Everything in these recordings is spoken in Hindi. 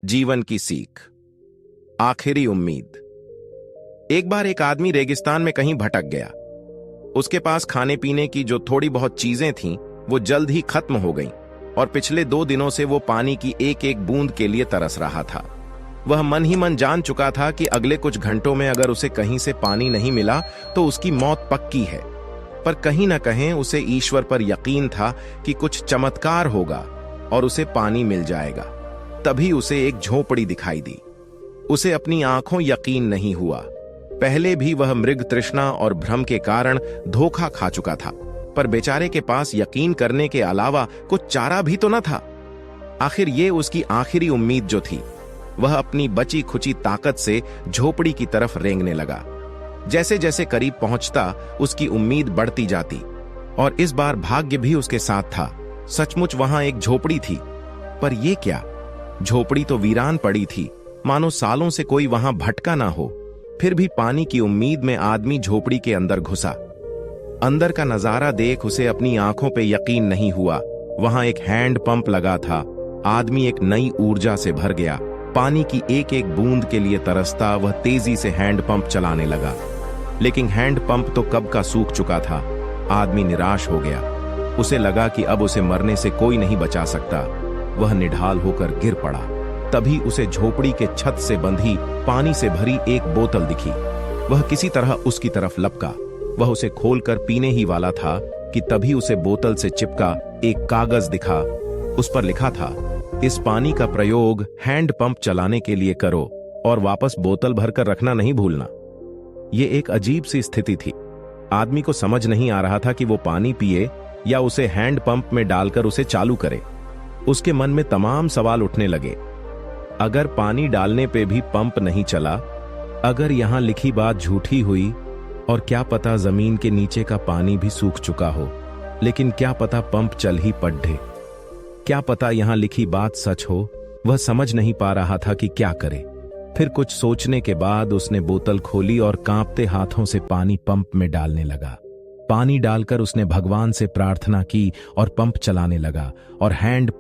जीवन की सीख, आखिरी उम्मीद। एक बार एक आदमी रेगिस्तान में कहीं भटक गया। उसके पास खाने पीने की जो थोड़ी बहुत चीजें थीं, वो जल्द ही खत्म हो गईं और पिछले 2 दिनों से वो पानी की एक एक बूंद के लिए तरस रहा था। वह मन ही मन जान चुका था कि अगले कुछ घंटों में अगर उसे कहीं से पानी नहीं मिला तो उसकी मौत पक्की है। पर कहीं न कहीं उसे ईश्वर पर यकीन था कि कुछ चमत्कार होगा और उसे पानी मिल जाएगा। तभी उसे एक झोपड़ी दिखाई दी। उसे अपनी आंखों यकीन नहीं हुआ। पहले भी वह मृग तृष्णा और भ्रम के कारण धोखा खा चुका था, पर बेचारे के पास यकीन करने के अलावा कुछ चारा भी तो न था। आखिर ये उसकी आखिरी उम्मीद जो थी। वह अपनी बची खुची ताकत से झोपड़ी की तरफ रेंगने लगा। जैसे जैसे करीब पहुंचता उसकी उम्मीद बढ़ती जाती, और इस बार भाग्य भी उसके साथ था। सचमुच वहां एक झोपड़ी थी। पर यह क्या? झोपड़ी तो वीरान पड़ी थी, मानो सालों से कोई वहां भटका ना हो। फिर भी पानी की उम्मीद में आदमी झोपड़ी के अंदर घुसा। अंदर का नजारा देख उसे अपनी आंखों पे यकीन नहीं हुआ। वहां एक हैंड पंप लगा था। आदमी एक नई ऊर्जा से भर गया। पानी की एक एक बूंद के लिए तरसता वह तेजी से हैंड पंप चलाने लगा। लेकिन हैंड पंप तो कब का सूख चुका था। आदमी निराश हो गया। उसे लगा कि अब उसे मरने से कोई नहीं बचा सकता। वह निढाल होकर गिर पड़ा। तभी उसे झोपड़ी के छत से बंधी पानी से भरी एक बोतल दिखी। वह किसी तरह उसकी तरफ लपका। वह उसे खोलकर पीने ही वाला था कि तभी उसे बोतल से चिपका एक कागज दिखा। उस पर लिखा था, इस पानी का प्रयोग हैंड पंप चलाने के लिए करो और वापस बोतल भरकर रखना नहीं भूलना। यह एक अजीब सी स्थिति थी। आदमी को समझ नहीं आ रहा था कि वो पानी पिए या उसे हैंड पंप में डालकर उसे चालू करे। उसके मन में तमाम सवाल उठने लगे। अगर पानी डालने पे भी पंप नहीं चला, अगर यहां लिखी बात झूठी हुई, और क्या पता जमीन के नीचे का पानी भी सूख चुका हो, लेकिन क्या पता पंप चल ही पड़े। क्या पता यहां लिखी बात सच हो। वह समझ नहीं पा रहा था कि क्या करे। फिर कुछ सोचने के बाद उसने बोतल खोली और कांपते हाथों से पानी पंप में डालने लगा। पानी डालकर उसने भगवान से प्रार्थना की और पंप चलाने लगा, और हैंड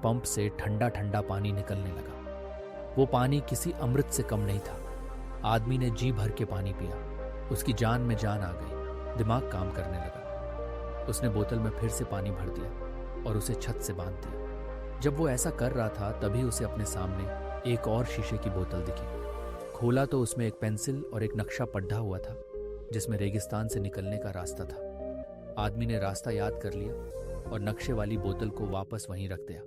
पंप से ठंडा ठंडा पानी निकलने लगा। वो पानी किसी अमृत से कम नहीं था। आदमी ने जी भर के पानी पिया। उसकी जान में जान आ गई। दिमाग काम करने लगा। उसने बोतल में फिर से पानी भर दिया और उसे छत से बांध दिया। जब वो ऐसा कर रहा था तभी उसे अपने सामने एक और शीशे की बोतल दिखी। खोला तो उसमें एक पेंसिल और एक नक्शा पढ़ा हुआ था, जिसमें रेगिस्तान से निकलने का रास्ता था। आदमी ने रास्ता याद कर लिया और नक्शे वाली बोतल को वापस वहीं रख दिया।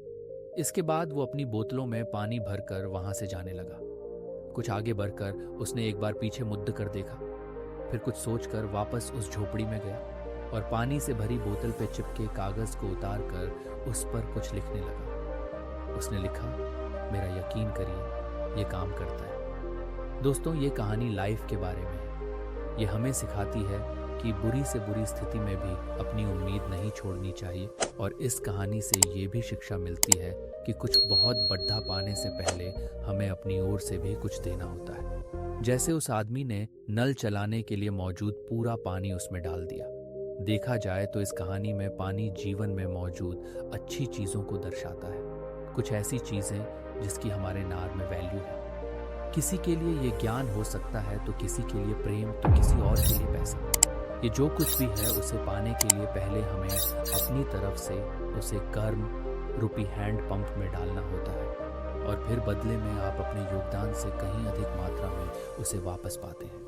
इसके बाद वो अपनी बोतलों में पानी भरकर वहां से जाने लगा। कुछ आगे बढ़कर उसने एक बार पीछे मुड़ कर देखा। फिर कुछ सोचकर वापस उस झोपड़ी में गया और पानी से भरी बोतल पे चिपके कागज को उतार कर उस पर कुछ लिखने लगा। उसने लिखा, मेरा यकीन करिए, ये काम करता है। दोस्तों, ये कहानी लाइफ के बारे में है। ये हमें सिखाती है कि बुरी से बुरी स्थिति में भी अपनी उम्मीद नहीं छोड़नी चाहिए, और इस कहानी से ये भी शिक्षा मिलती है कि कुछ बहुत बड़ा पाने से पहले हमें अपनी ओर से भी कुछ देना होता है। जैसे उस आदमी ने नल चलाने के लिए मौजूद पूरा पानी उसमें डाल दिया। देखा जाए तो इस कहानी में पानी जीवन में मौजूद अच्छी चीज़ों को दर्शाता है। कुछ ऐसी चीज़ें जिसकी हमारे नार में वैल्यू है। किसी के लिए ये ज्ञान हो सकता है, तो किसी के लिए प्रेम, तो किसी और के लिए पैसा। ये जो कुछ भी है उसे पाने के लिए पहले हमें अपनी तरफ से उसे कर्म रूपी हैंड पंप में डालना होता है, और फिर बदले में आप अपने योगदान से कहीं अधिक मात्रा में उसे वापस पाते हैं।